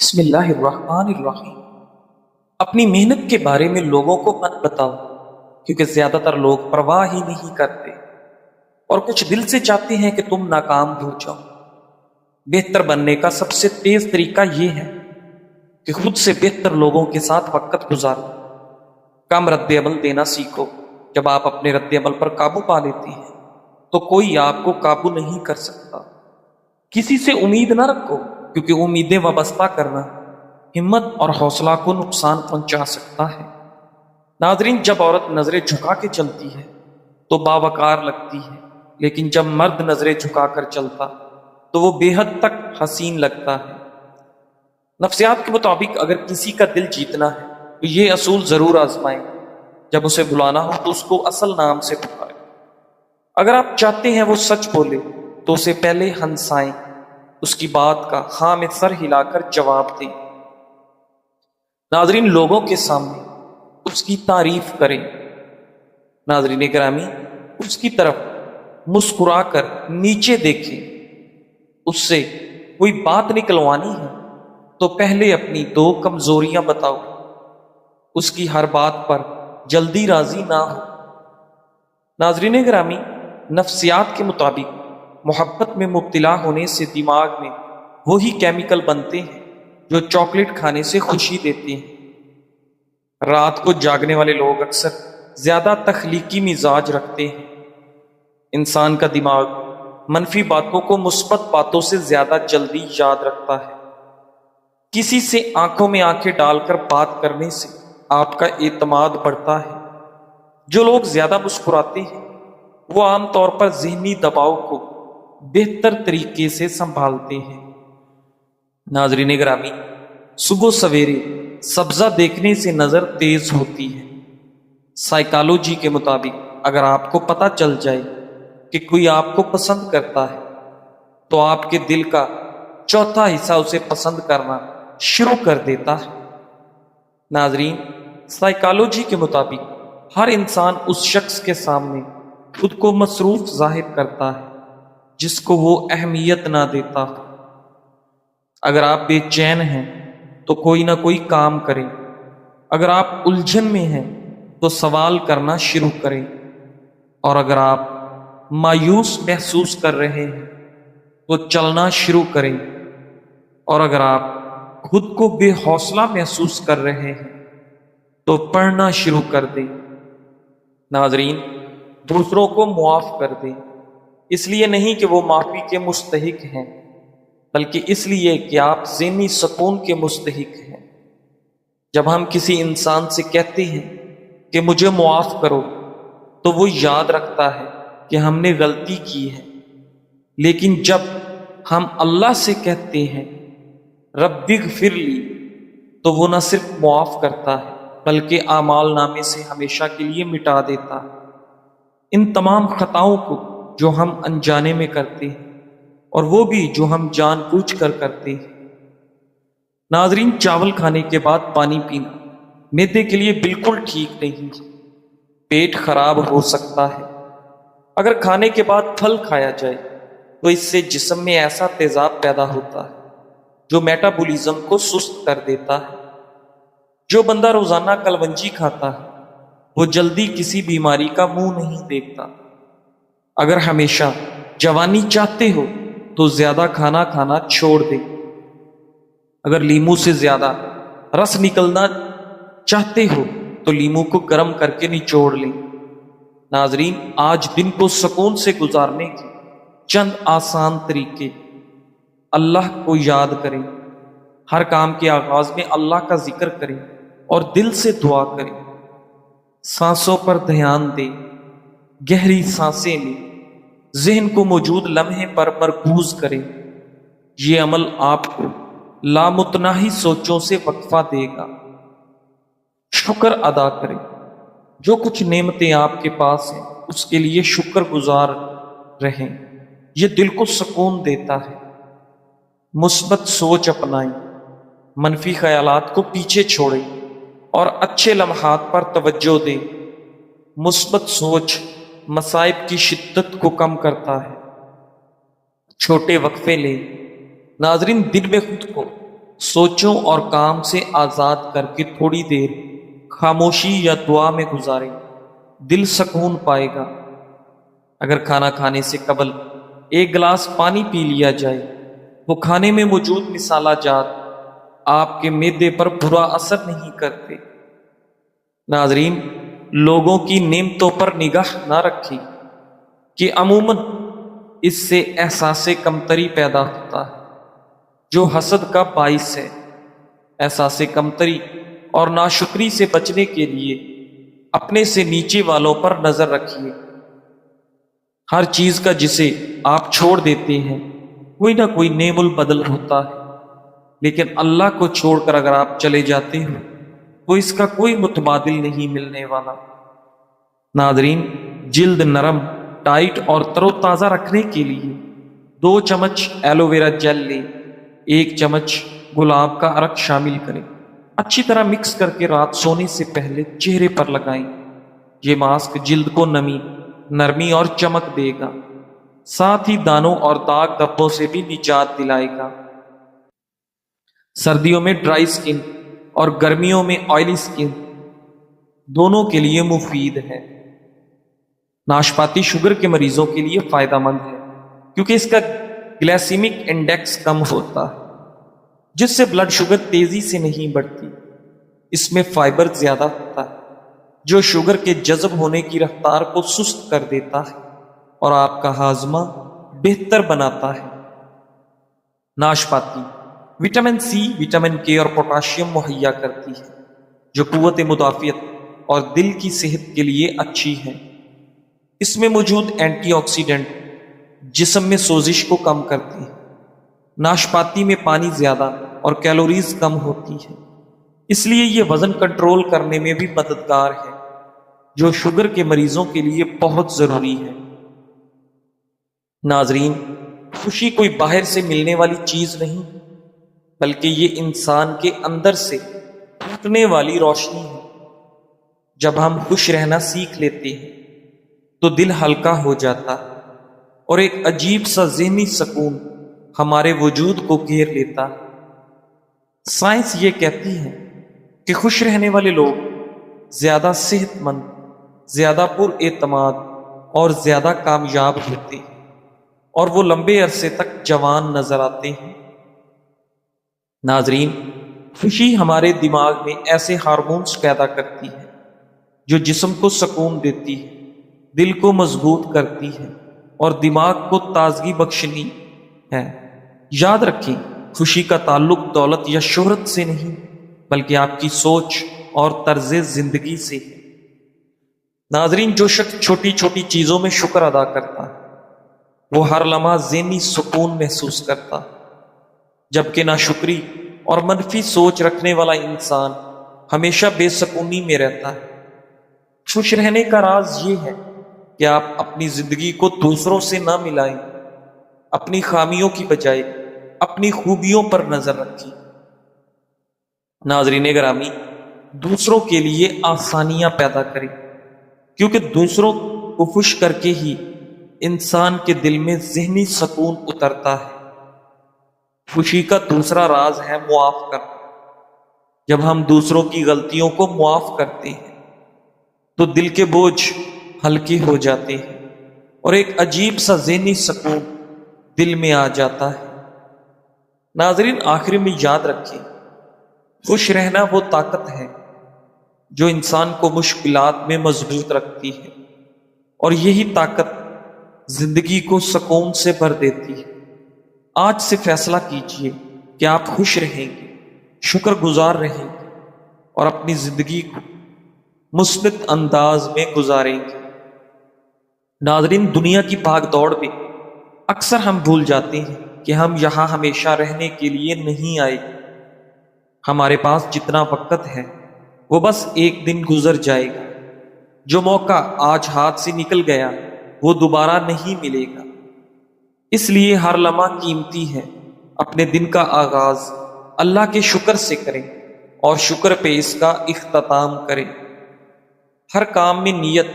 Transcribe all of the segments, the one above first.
بسم اللہ الرحمن الرحیم۔ اپنی محنت کے بارے میں لوگوں کو مت بتاؤ، کیونکہ زیادہ تر لوگ پرواہ ہی نہیں کرتے اور کچھ دل سے چاہتے ہیں کہ تم ناکام ہو جاؤ۔ بہتر بننے کا سب سے تیز طریقہ یہ ہے کہ خود سے بہتر لوگوں کے ساتھ وقت گزارو۔ کم رد عمل دینا سیکھو۔ جب آپ اپنے رد عمل پر قابو پا لیتے ہیں تو کوئی آپ کو قابو نہیں کر سکتا۔ کسی سے امید نہ رکھو، کیونکہ امیدیں وابستہ کرنا ہمت اور حوصلہ کو نقصان پہنچا سکتا ہے۔ ناظرین، جب عورت نظریں جھکا کے چلتی ہے تو باوقار لگتی ہے، لیکن جب مرد نظریں جھکا کر چلتا تو وہ بے حد تک حسین لگتا ہے۔ نفسیات کے مطابق اگر کسی کا دل جیتنا ہے تو یہ اصول ضرور آزمائیں۔ جب اسے بلانا ہو تو اس کو اصل نام سے پکاریں۔ اگر آپ چاہتے ہیں وہ سچ بولے تو اسے پہلے ہنسائیں، اس کی بات کا ہاں میں سر ہلا کر جواب دیں۔ ناظرین، لوگوں کے سامنے اس کی تعریف کریں۔ ناظرین گرامی، اس کی طرف مسکرا کر نیچے دیکھیں۔ اس سے کوئی بات نکلوانی ہے تو پہلے اپنی دو کمزوریاں بتاؤ۔ اس کی ہر بات پر جلدی راضی نہ ہو۔ ناظرین گرامی، نفسیات کے مطابق محبت میں مبتلا ہونے سے دماغ میں وہی کیمیکل بنتے ہیں جو چاکلیٹ کھانے سے خوشی دیتے ہیں۔ رات کو جاگنے والے لوگ اکثر زیادہ تخلیقی مزاج رکھتے ہیں۔ انسان کا دماغ منفی باتوں کو مثبت باتوں سے زیادہ جلدی یاد رکھتا ہے۔ کسی سے آنکھوں میں آنکھیں ڈال کر بات کرنے سے آپ کا اعتماد بڑھتا ہے۔ جو لوگ زیادہ مسکراتے ہیں وہ عام طور پر ذہنی دباؤ کو بہتر طریقے سے سنبھالتے ہیں۔ ناظرین گرامی، صبح سویرے سبزہ دیکھنے سے نظر تیز ہوتی ہے۔ سائیکالوجی کے مطابق اگر آپ کو پتہ چل جائے کہ کوئی آپ کو پسند کرتا ہے تو آپ کے دل کا چوتھا حصہ اسے پسند کرنا شروع کر دیتا ہے۔ ناظرین، سائیکالوجی کے مطابق ہر انسان اس شخص کے سامنے خود کو مصروف ظاہر کرتا ہے جس کو وہ اہمیت نہ دیتا ہو۔ اگر آپ بے چین ہیں تو کوئی نہ کوئی کام کریں۔ اگر آپ الجھن میں ہیں تو سوال کرنا شروع کریں، اور اگر آپ مایوس محسوس کر رہے ہیں تو چلنا شروع کریں، اور اگر آپ خود کو بے حوصلہ محسوس کر رہے ہیں تو پڑھنا شروع کر دیں۔ ناظرین، دوسروں کو معاف کر دیں، اس لیے نہیں کہ وہ معافی کے مستحق ہیں، بلکہ اس لیے کہ آپ ذہنی سکون کے مستحق ہیں۔ جب ہم کسی انسان سے کہتے ہیں کہ مجھے معاف کرو تو وہ یاد رکھتا ہے کہ ہم نے غلطی کی ہے، لیکن جب ہم اللہ سے کہتے ہیں رب اغفر لی تو وہ نہ صرف معاف کرتا ہے بلکہ اعمال نامے سے ہمیشہ کے لیے مٹا دیتا ہے۔ ان تمام خطاؤں کو جو ہم انجانے میں کرتے ہیں، اور وہ بھی جو ہم جان بوجھ کر کرتے ہیں۔ ناظرین، چاول کھانے کے بعد پانی پینا معدے کے لیے بالکل ٹھیک نہیں ہے۔ پیٹ خراب ہو سکتا ہے۔ اگر کھانے کے بعد پھل کھایا جائے تو اس سے جسم میں ایسا تیزاب پیدا ہوتا ہے جو میٹابولزم کو سست کر دیتا ہے۔ جو بندہ روزانہ کلونجی کھاتا ہے وہ جلدی کسی بیماری کا منہ نہیں دیکھتا۔ اگر ہمیشہ جوانی چاہتے ہو تو زیادہ کھانا کھانا چھوڑ دیں۔ اگر لیمو سے زیادہ رس نکلنا چاہتے ہو تو لیمو کو گرم کر کے نچوڑ لیں۔ ناظرین، آج دن کو سکون سے گزارنے کے چند آسان طریقے۔ اللہ کو یاد کریں۔ ہر کام کے آغاز میں اللہ کا ذکر کریں اور دل سے دعا کریں۔ سانسوں پر دھیان دیں۔ گہری سانسیں لیں۔ ذہن کو موجود لمحے پر مرکوز کریں۔ یہ عمل آپ کو لامتناہی سوچوں سے وقفہ دے گا۔ شکر ادا کریں۔ جو کچھ نعمتیں آپ کے پاس ہیں اس کے لیے شکر گزار رہیں۔ یہ دل کو سکون دیتا ہے۔ مثبت سوچ اپنائیں۔ منفی خیالات کو پیچھے چھوڑیں اور اچھے لمحات پر توجہ دیں۔ مثبت سوچ مصائب کی شدت کو کم کرتا ہے۔ چھوٹے وقفے لیں۔ ناظرین، دن میں خود کو سوچوں اور کام سے آزاد کر کے تھوڑی دیر خاموشی یا دعا میں گزاریں، دل سکون پائے گا۔ اگر کھانا کھانے سے قبل ایک گلاس پانی پی لیا جائے، وہ کھانے میں موجود مصالحہ جات آپ کے معدے پر برا اثر نہیں کرتے۔ ناظرین، لوگوں کی نعمتوں پر نگاہ نہ رکھیں کہ عموماً اس سے احساس کمتری پیدا ہوتا ہے جو حسد کا باعث ہے۔ احساس کمتری اور ناشکری سے بچنے کے لیے اپنے سے نیچے والوں پر نظر رکھیے۔ ہر چیز کا جسے آپ چھوڑ دیتے ہیں کوئی نہ کوئی نعم البدل ہوتا ہے، لیکن اللہ کو چھوڑ کر اگر آپ چلے جاتے ہو تو اس کا کوئی متبادل نہیں ملنے والا۔ ناظرین، جلد نرم، ٹائٹ اور تر و تازہ رکھنے کے لیے 2 چمچ ایلو ویرا جیل لیں، 1 چمچ گلاب کا عرق شامل کریں، اچھی طرح مکس کر کے رات سونے سے پہلے چہرے پر لگائیں۔ یہ ماسک جلد کو نمی، نرمی اور چمک دے گا، ساتھ ہی دانوں اور داغ دھبوں سے بھی نجات دلائے گا۔ سردیوں میں ڈرائی سکن اور گرمیوں میں آئلی سکن دونوں کے لیے مفید ہے۔ ناشپاتی شوگر کے مریضوں کے لیے فائدہ مند ہے کیونکہ اس کا گلائسیمک انڈیکس کم ہوتا ہے، جس سے بلڈ شوگر تیزی سے نہیں بڑھتی۔ اس میں فائبر زیادہ ہوتا ہے جو شوگر کے جذب ہونے کی رفتار کو سست کر دیتا ہے اور آپ کا ہاضمہ بہتر بناتا ہے۔ ناشپاتی وٹامن سی، وٹامن کے اور پوٹاشیم مہیا کرتی ہے جو قوت مدافعت اور دل کی صحت کے لیے اچھی ہے۔ اس میں موجود اینٹی آکسیڈنٹ جسم میں سوزش کو کم کرتی ہے۔ ناشپاتی میں پانی زیادہ اور کیلوریز کم ہوتی ہے، اس لیے یہ وزن کنٹرول کرنے میں بھی مددگار ہے، جو شوگر کے مریضوں کے لیے بہت ضروری ہے۔ ناظرین، خوشی کوئی باہر سے ملنے والی چیز نہیں، بلکہ یہ انسان کے اندر سے پھوٹنے والی روشنی ہے۔ جب ہم خوش رہنا سیکھ لیتے ہیں تو دل ہلکا ہو جاتا ہے اور ایک عجیب سا ذہنی سکون ہمارے وجود کو گھیر لیتا ہے۔ سائنس یہ کہتی ہے کہ خوش رہنے والے لوگ زیادہ صحت مند، زیادہ پر اعتماد اور زیادہ کامیاب ہوتے ہیں، اور وہ لمبے عرصے تک جوان نظر آتے ہیں۔ ناظرین، خوشی ہمارے دماغ میں ایسے ہارمونز پیدا کرتی ہے جو جسم کو سکون دیتی ہے، دل کو مضبوط کرتی ہے اور دماغ کو تازگی بخشنی ہے۔ یاد رکھیں، خوشی کا تعلق دولت یا شہرت سے نہیں بلکہ آپ کی سوچ اور طرز زندگی سے ہے۔ ناظرین، جو شخص چھوٹی چھوٹی چیزوں میں شکر ادا کرتا ہے وہ ہر لمحہ ذہنی سکون محسوس کرتا ہے، جبکہ ناشکری اور منفی سوچ رکھنے والا انسان ہمیشہ بے سکونی میں رہتا ہے۔ خوش رہنے کا راز یہ ہے کہ آپ اپنی زندگی کو دوسروں سے نہ ملائیں، اپنی خامیوں کی بجائے اپنی خوبیوں پر نظر رکھیں۔ ناظرین گرامی، دوسروں کے لیے آسانیاں پیدا کریں، کیونکہ دوسروں کو خوش کر کے ہی انسان کے دل میں ذہنی سکون اترتا ہے۔ خوشی کا دوسرا راز ہے معاف کرنا۔ جب ہم دوسروں کی غلطیوں کو معاف کرتے ہیں تو دل کے بوجھ ہلکے ہو جاتے ہیں اور ایک عجیب سا ذہنی سکون دل میں آ جاتا ہے۔ ناظرین، آخر میں یاد رکھیں، خوش رہنا وہ طاقت ہے جو انسان کو مشکلات میں مضبوط رکھتی ہے، اور یہی طاقت زندگی کو سکون سے بھر دیتی ہے۔ آج سے فیصلہ کیجئے کہ آپ خوش رہیں گے، شکر گزار رہیں گے اور اپنی زندگی کو مثبت انداز میں گزاریں گے۔ ناظرین، دنیا کی بھاگ دوڑ میں اکثر ہم بھول جاتے ہیں کہ ہم یہاں ہمیشہ رہنے کے لیے نہیں آئے۔ ہمارے پاس جتنا وقت ہے وہ بس ایک دن گزر جائے گا۔ جو موقع آج ہاتھ سے نکل گیا وہ دوبارہ نہیں ملے گا، اس لیے ہر لمحہ قیمتی ہے۔ اپنے دن کا آغاز اللہ کے شکر سے کریں اور شکر پہ اس کا اختتام کریں۔ ہر کام میں نیت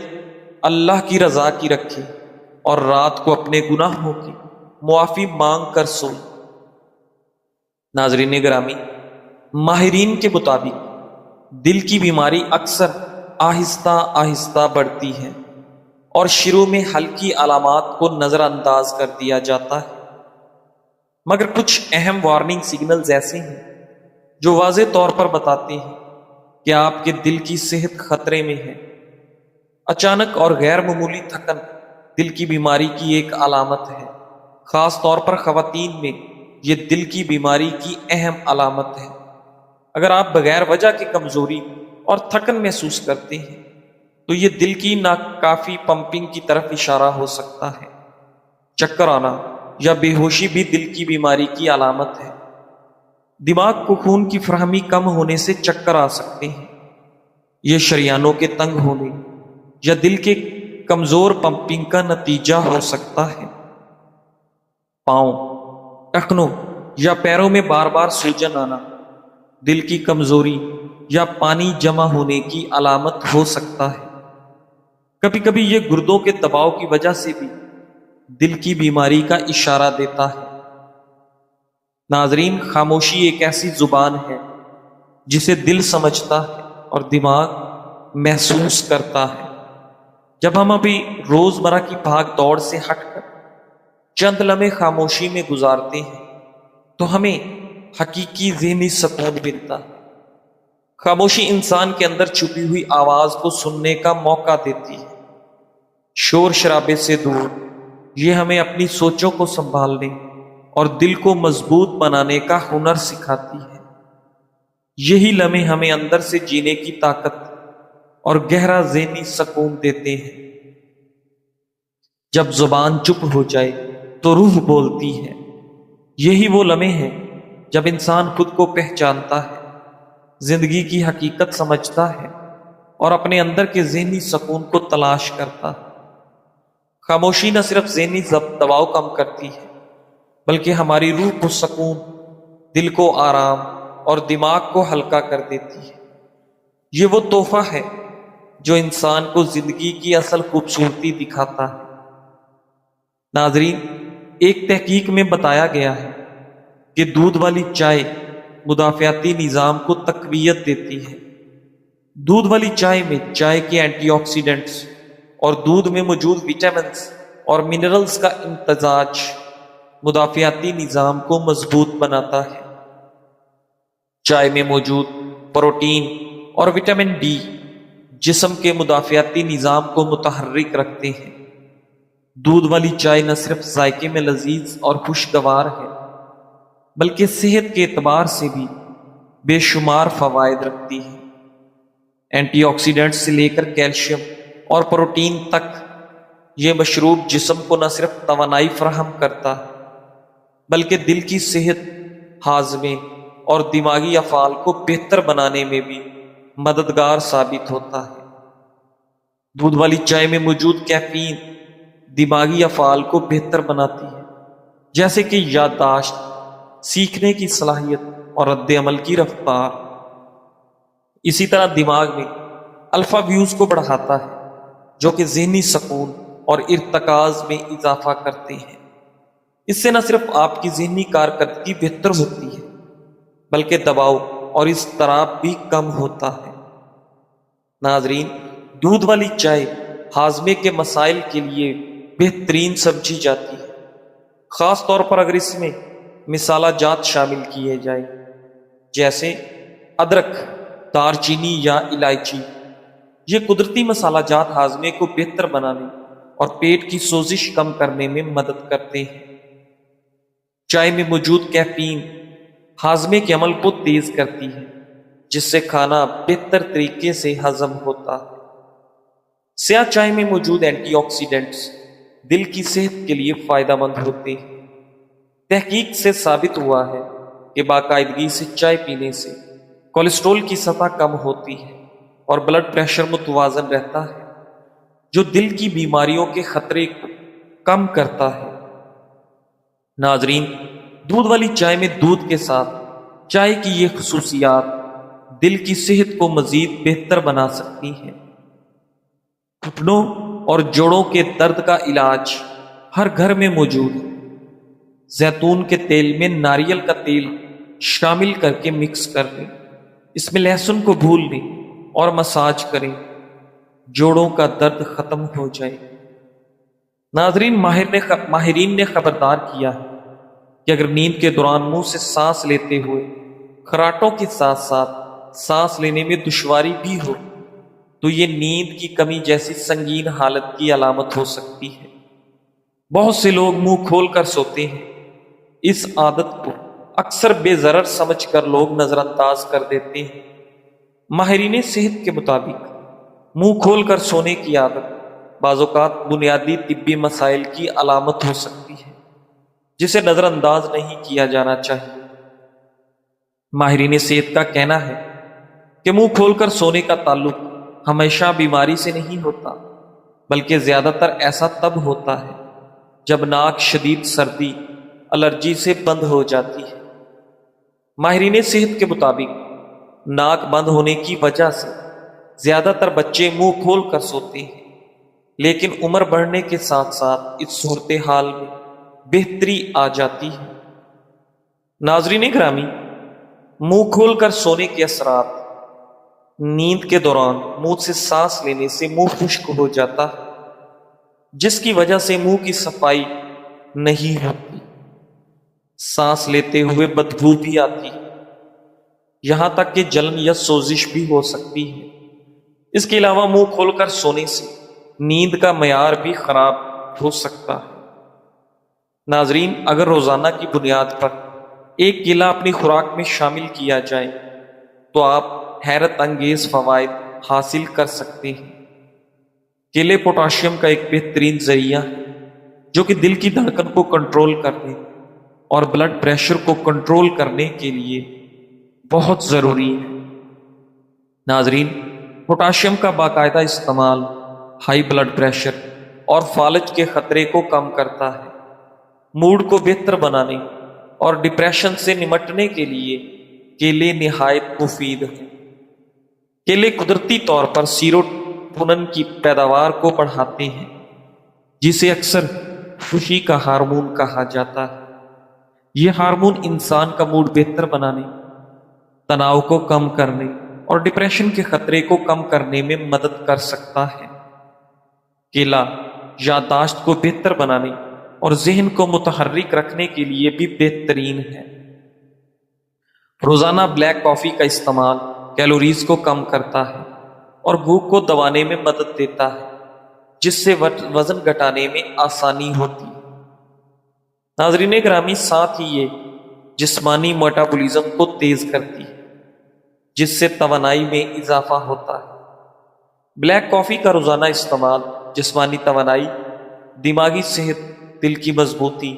اللہ کی رضا کی رکھیں اور رات کو اپنے گناہوں کی معافی مانگ کر سوئیں۔ ناظرین گرامی، ماہرین کے مطابق دل کی بیماری اکثر آہستہ آہستہ بڑھتی ہے اور شروع میں ہلکی علامات کو نظر انداز کر دیا جاتا ہے، مگر کچھ اہم وارننگ سگنلز ایسے ہیں جو واضح طور پر بتاتے ہیں کہ آپ کے دل کی صحت خطرے میں ہے۔ اچانک اور غیر معمولی تھکن دل کی بیماری کی ایک علامت ہے، خاص طور پر خواتین میں یہ دل کی بیماری کی اہم علامت ہے۔ اگر آپ بغیر وجہ کی کمزوری اور تھکن محسوس کرتے ہیں تو یہ دل کی ناکافی پمپنگ کی طرف اشارہ ہو سکتا ہے۔ چکر آنا یا بے ہوشی بھی دل کی بیماری کی علامت ہے۔ دماغ کو خون کی فراہمی کم ہونے سے چکر آ سکتے ہیں۔ یہ شریانوں کے تنگ ہونے یا دل کے کمزور پمپنگ کا نتیجہ ہو سکتا ہے۔ پاؤں، ٹخنوں یا پیروں میں بار بار سوجن آنا دل کی کمزوری یا پانی جمع ہونے کی علامت ہو سکتا ہے۔ کبھی کبھی یہ گردوں کے دباؤ کی وجہ سے بھی دل کی بیماری کا اشارہ دیتا ہے۔ ناظرین، خاموشی ایک ایسی زبان ہے جسے دل سمجھتا ہے اور دماغ محسوس کرتا ہے۔ جب ہم ابھی روزمرہ کی بھاگ دوڑ سے ہٹ کر چند لمحے خاموشی میں گزارتے ہیں تو ہمیں حقیقی ذہنی سکون ملتا ہے۔ خاموشی انسان کے اندر چھپی ہوئی آواز کو سننے کا موقع دیتی ہے۔ شور شرابے سے دور یہ ہمیں اپنی سوچوں کو سنبھالنے اور دل کو مضبوط بنانے کا ہنر سکھاتی ہے۔ یہی لمحے ہمیں اندر سے جینے کی طاقت اور گہرا ذہنی سکون دیتے ہیں۔ جب زبان چپ ہو جائے تو روح بولتی ہے۔ یہی وہ لمحے ہیں جب انسان خود کو پہچانتا ہے، زندگی کی حقیقت سمجھتا ہے اور اپنے اندر کے ذہنی سکون کو تلاش کرتا ہے۔ خاموشی نہ صرف ذہنی دباؤ کم کرتی ہے بلکہ ہماری روح کو سکون، دل کو آرام اور دماغ کو ہلکا کر دیتی ہے۔ یہ وہ تحفہ ہے جو انسان کو زندگی کی اصل خوبصورتی دکھاتا ہے۔ ناظرین، ایک تحقیق میں بتایا گیا ہے کہ دودھ والی چائے مدافعتی نظام کو تقویت دیتی ہے۔ دودھ والی چائے میں چائے کے اینٹی آکسیڈنٹس اور دودھ میں موجود وٹامنز اور منرلز کا امتزاج مدافعتی نظام کو مضبوط بناتا ہے۔ چائے میں موجود پروٹین اور وٹامن ڈی جسم کے مدافعتی نظام کو متحرک رکھتے ہیں۔ دودھ والی چائے نہ صرف ذائقے میں لذیذ اور خوشگوار ہے بلکہ صحت کے اعتبار سے بھی بے شمار فوائد رکھتی ہے۔ اینٹی آکسیڈنٹ سے لے کر کیلشیم اور پروٹین تک یہ مشروب جسم کو نہ صرف توانائی فراہم کرتا ہے بلکہ دل کی صحت، ہاضمے اور دماغی افعال کو بہتر بنانے میں بھی مددگار ثابت ہوتا ہے۔ دودھ والی چائے میں موجود کیفین دماغی افعال کو بہتر بناتی ہے، جیسے کہ یادداشت، سیکھنے کی صلاحیت اور رد عمل کی رفتار۔ اسی طرح دماغ میں الفا ویوز کو بڑھاتا ہے جو کہ ذہنی سکون اور ارتکاز میں اضافہ کرتے ہیں۔ اس سے نہ صرف آپ کی ذہنی کارکردگی بہتر ہوتی ہے بلکہ دباؤ اور اضطراب بھی کم ہوتا ہے۔ ناظرین، دودھ والی چائے ہاضمے کے مسائل کے لیے بہترین سمجھی جاتی ہے، خاص طور پر اگر اس میں مصالحہ جات شامل کیے جائیں جیسے ادرک، دار چینی یا الائچی۔ یہ قدرتی مصالحہ جات ہاضمے کو بہتر بنانے اور پیٹ کی سوزش کم کرنے میں مدد کرتے ہیں۔ چائے میں موجود کیفین ہاضمے کے عمل کو تیز کرتی ہے جس سے کھانا بہتر طریقے سے ہضم ہوتا ہے۔ سیاہ چائے میں موجود اینٹی آکسیڈنٹس دل کی صحت کے لیے فائدہ مند ہوتے ہیں۔ تحقیق سے ثابت ہوا ہے کہ باقاعدگی سے چائے پینے سے کولیسٹرول کی سطح کم ہوتی ہے اور بلڈ پریشر متوازن رہتا ہے، جو دل کی بیماریوں کے خطرے کو کم کرتا ہے۔ ناظرین، دودھ والی چائے میں دودھ کے ساتھ چائے کی یہ خصوصیات دل کی صحت کو مزید بہتر بنا سکتی ہیں۔ گھٹنوں اور جوڑوں کے درد کا علاج ہر گھر میں موجود ہے۔ زیتون کے تیل میں ناریل کا تیل شامل کر کے مکس کر لیں۔ اس میں لہسن کو بھون لیں اور مساج کریں، جوڑوں کا درد ختم ہو جائے۔ ناظرین، ماہرین نے خبردار کیا ہے کہ اگر نیند کے دوران منہ سے سانس لیتے ہوئے خراٹوں کے ساتھ ساتھ سانس لینے میں دشواری بھی ہو تو یہ نیند کی کمی جیسی سنگین حالت کی علامت ہو سکتی ہے۔ بہت سے لوگ منہ کھول کر سوتے ہیں۔ اس عادت کو اکثر بے ضرر سمجھ کر لوگ نظر انداز کر دیتے ہیں۔ ماہرین صحت کے مطابق منہ کھول کر سونے کی عادت بعض اوقات بنیادی طبی مسائل کی علامت ہو سکتی ہے، جسے نظر انداز نہیں کیا جانا چاہیے۔ ماہرین صحت کا کہنا ہے کہ منہ کھول کر سونے کا تعلق ہمیشہ بیماری سے نہیں ہوتا، بلکہ زیادہ تر ایسا تب ہوتا ہے جب ناک شدید سردی، الرجی سے بند ہو جاتی ہے۔ ماہرین صحت کے مطابق ناک بند ہونے کی وجہ سے زیادہ تر بچے منہ کھول کر سوتے ہیں، لیکن عمر بڑھنے کے ساتھ ساتھ اس صورتحال میں بہتری آ جاتی ہے۔ ناظرین گرامی، منہ کھول کر سونے کے اثرات: نیند کے دوران منہ سے سانس لینے سے منہ خشک ہو جاتا ہے، جس کی وجہ سے منہ کی صفائی نہیں ہوتی۔ سانس لیتے ہوئے بدبو بھی آتی ہے، یہاں تک کہ جلن یا سوزش بھی ہو سکتی ہے۔ اس کے علاوہ منہ کھول کر سونے سے نیند کا معیار بھی خراب ہو سکتا ہے۔ ناظرین، اگر روزانہ کی بنیاد پر ایک کیلا اپنی خوراک میں شامل کیا جائے تو آپ حیرت انگیز فوائد حاصل کر سکتے ہیں۔ کیلے پوٹاشیم کا ایک بہترین ذریعہ ہے جو کہ دل کی دھڑکن کو کنٹرول کرنے اور بلڈ پریشر کو کنٹرول کرنے کے لیے بہت ضروری ہے۔ ناظرین، پوٹاشیم کا باقاعدہ استعمال ہائی بلڈ پریشر اور فالج کے خطرے کو کم کرتا ہے۔ موڈ کو بہتر بنانے اور ڈپریشن سے نمٹنے کے لیے کیلے نہایت مفید ہیں۔ کیلے قدرتی طور پر سیروٹونن کی پیداوار کو بڑھاتے ہیں، جسے اکثر خوشی کا ہارمون کہا جاتا ہے۔ یہ ہارمون انسان کا موڈ بہتر بنانے، تناؤ کو کم کرنے اور ڈپریشن کے خطرے کو کم کرنے میں مدد کر سکتا ہے۔ کیلا یادداشت کو بہتر بنانے اور ذہن کو متحرک رکھنے کے لیے بھی بہترین ہے۔ روزانہ بلیک کافی کا استعمال کیلوریز کو کم کرتا ہے اور بھوک کو دبانے میں مدد دیتا ہے، جس سے وزن گھٹانے میں آسانی ہوتی ہے۔ ناظرین گرامی، ساتھ ہی یہ جسمانی میٹابولزم کو تیز کرتی ہے، جس سے توانائی میں اضافہ ہوتا ہے۔ بلیک کافی کا روزانہ استعمال جسمانی توانائی، دماغی صحت، دل کی مضبوطی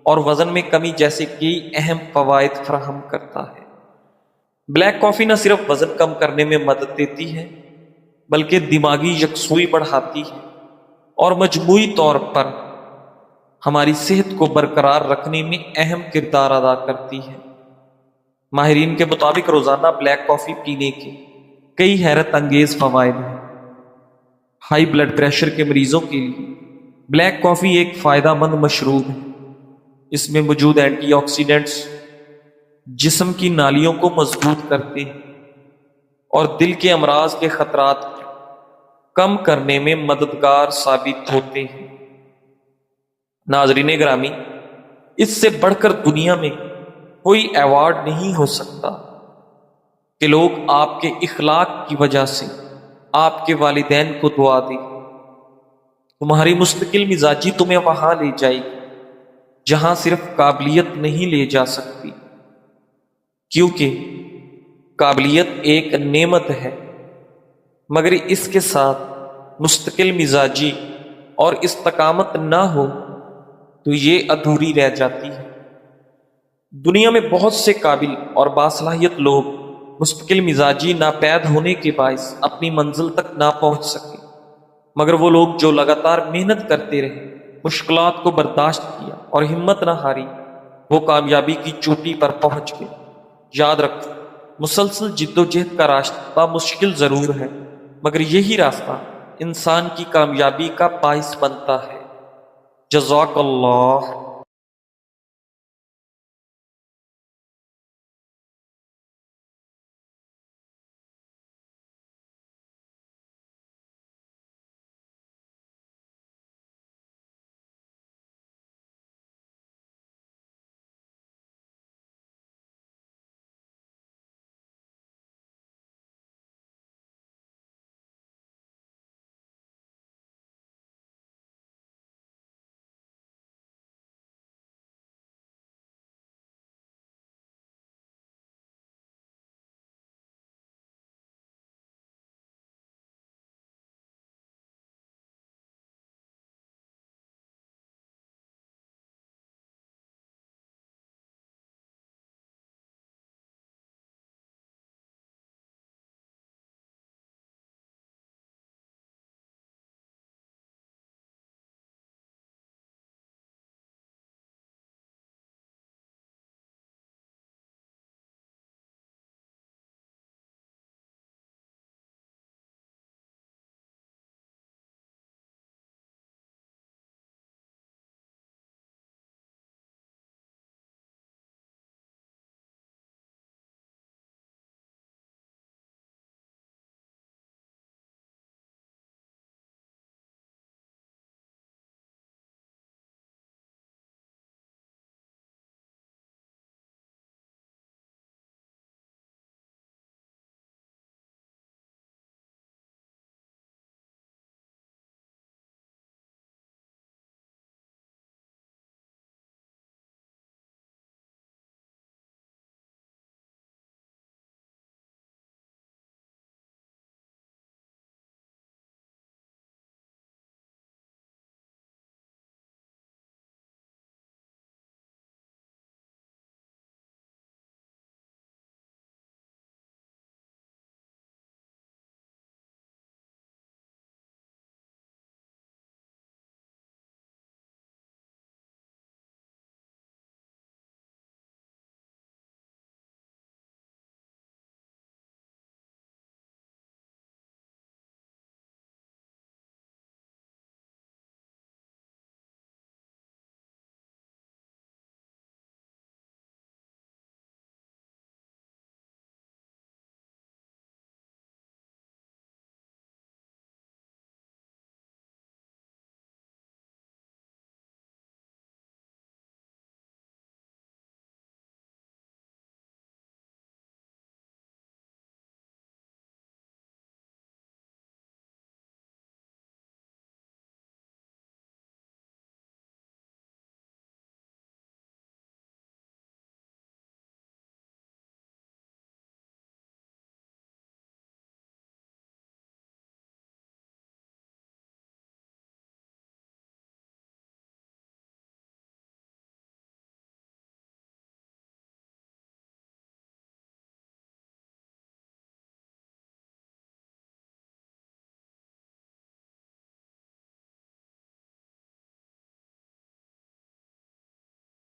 اور وزن میں کمی جیسے کئی اہم فوائد فراہم کرتا ہے۔ بلیک کافی نہ صرف وزن کم کرنے میں مدد دیتی ہے، بلکہ دماغی یکسوئی بڑھاتی ہے اور مجموعی طور پر ہماری صحت کو برقرار رکھنے میں اہم کردار ادا کرتی ہے۔ ماہرین کے مطابق روزانہ بلیک کافی پینے کے کئی حیرت انگیز فوائد ہیں۔ ہائی بلڈ پریشر کے مریضوں کے لیے بلیک کافی ایک فائدہ مند مشروب ہے۔ اس میں موجود اینٹی آکسیڈنٹس جسم کی نالیوں کو مضبوط کرتے ہیں اور دل کے امراض کے خطرات کو کم کرنے میں مددگار ثابت ہوتے ہیں۔ ناظرین گرامی، اس سے بڑھ کر دنیا میں کوئی ایوارڈ نہیں ہو سکتا کہ لوگ آپ کے اخلاق کی وجہ سے آپ کے والدین کو دعا دیں۔ تمہاری مستقل مزاجی تمہیں وہاں لے جائے گی جہاں صرف قابلیت نہیں لے جا سکتی، کیونکہ قابلیت ایک نعمت ہے، مگر اس کے ساتھ مستقل مزاجی اور استقامت نہ ہو تو یہ ادھوری رہ جاتی ہے۔ دنیا میں بہت سے قابل اور باصلاحیت لوگ مستقل مزاجی ناپید ہونے کے باعث اپنی منزل تک نہ پہنچ سکے، مگر وہ لوگ جو لگاتار محنت کرتے رہے، مشکلات کو برداشت کیا اور ہمت نہ ہاری، وہ کامیابی کی چوٹی پر پہنچ گئے۔ یاد رکھو، مسلسل جد و جہد کا راستہ مشکل ضرور ہے، مگر یہی راستہ انسان کی کامیابی کا باعث بنتا ہے۔ جزاک اللہ۔